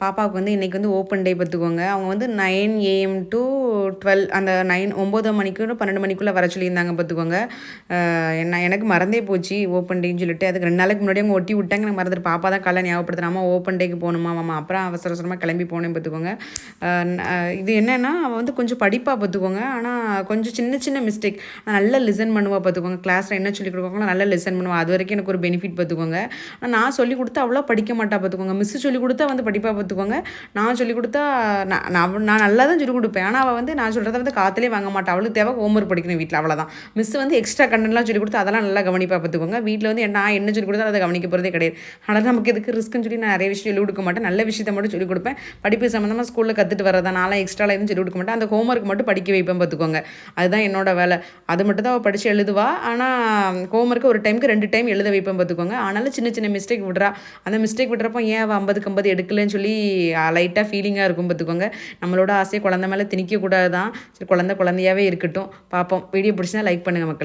பாப்பாவுக்கு வந்து இன்றைக்கி வந்து ஓப்பன் டே பார்த்துக்கோங்க. அவங்க வந்து 9 AM to 12 அந்த 9 மணிக்கு 12 மணிக்குள்ளே வர சொல்லியிருந்தாங்க பார்த்துக்கோங்க. எனக்கு மறந்தே போச்சு ஓப்பன் டேன்னு சொல்லிட்டு. அதுக்கு 2 நாளைக்கு முன்னாடி அவங்க ஒட்டி விட்டாங்க. எனக்கு மறந்துட்டு பாப்பா தான் காலைல ஞாபகப்படுத்துனாமா ஓப்பன் டேக்கு போகணுமா மாமா. அப்புறம் அவசர அவசரமாக கிளம்பி போனேன் பார்த்துக்கோங்க. இது என்னென்னா அவள் வந்து கொஞ்சம் படிப்பா பார்த்துக்கோங்க. ஆனால் கொஞ்சம் சின்ன சின்ன மிஸ்டேக் நல்லா லிசன் பண்ணுவா பார்த்துக்கோங்க. கிளாஸில் என்ன சொல்லிக் கொடுக்குறாங்களோ நல்லா லிசன் பண்ணுவா. அது வரைக்கும் எனக்கு ஒரு பெனிஃபிட் பார்த்துக்கோங்க. ஆனால் நான் சொல்லிக் கொடுத்தா அவ்வளோ படிக்க மாட்டா பார்த்துக்கோங்க. மிஸ்ஸு சொல்லிக் கொடுத்தா வந்து படிப்பா பார்த்துக்கோங்க. நான் சொல்லிக் கொடுத்தா நான் நல்லா தான் சொல்லிக் கொடுப்பேன். ஆனால் அவள் வந்து நான் சொல்கிறத வந்து காற்றுலேயே வாங்க மாட்டாள். அவளுக்கு தேவை ஹோம்ஒர்க் படிக்கணும் வீட்டில், அவ்வளோதான். மிஸ் வந்து எக்ஸ்ட்ரா கண்டென்ட்லாம் சொல்லிக் கொடுத்து அதெல்லாம் நல்லா கவனிப்பா பார்த்துக்கோங்க. வீட்டில் வந்து நான் என்ன சொல்லிக் கொடுத்தாலும் அதை கவனிக்க போகிறதே கிடையாது. ஆனால் நமக்கு எதுக்கு ரிஸ்க்குன்னு சொல்லி நான் நிறைய விஷயம் சொல்லிக் கொடுக்க மாட்டேன். நல்ல விஷயத்தை மட்டும் சொல்லிக் கொடுப்பேன். படிப்பு சம்மந்தமாக ஸ்கூலில் கற்றுட்டு வரதா நான்லாம் எக்ஸ்ட்ராலாம் எதுவும் சொல்லிக் கொடுக்க மாட்டேன். அந்த ஹோம்ஒர்க் மட்டும் படிக்க வைப்பேன் பார்த்துக்கோங்க. அதுதான் என்னோட வேலை. அது மட்டும் தான் அவள் படித்து எழுதுவா. ஆனால் ஹோம்ஒர்க்கு ஒரு டைமுக்கு 2 டைம் எழுத வைப்பேன் பார்த்துக்கோங்க. ஆனாலும் சின்ன சின்ன மிஸ்டேக் விட்றா. அந்த மிஸ்டேக் விட்றப்போ ஏன் அவள் 50க்கு 50 எடுக்கலன்னு சொல்லி லைட்டாக ஃபீலிங்காக இருக்கும் பார்த்துக்கோங்க. நம்மளோட ஆசையை குழந்தை மேலே திணிக்கக்கூடாது தான். சரி, குழந்தையாகவே இருக்கட்டும். பார்ப்போம். வீடியோ பிடிச்சினா லைக் பண்ணுங்கள் மக்கள்.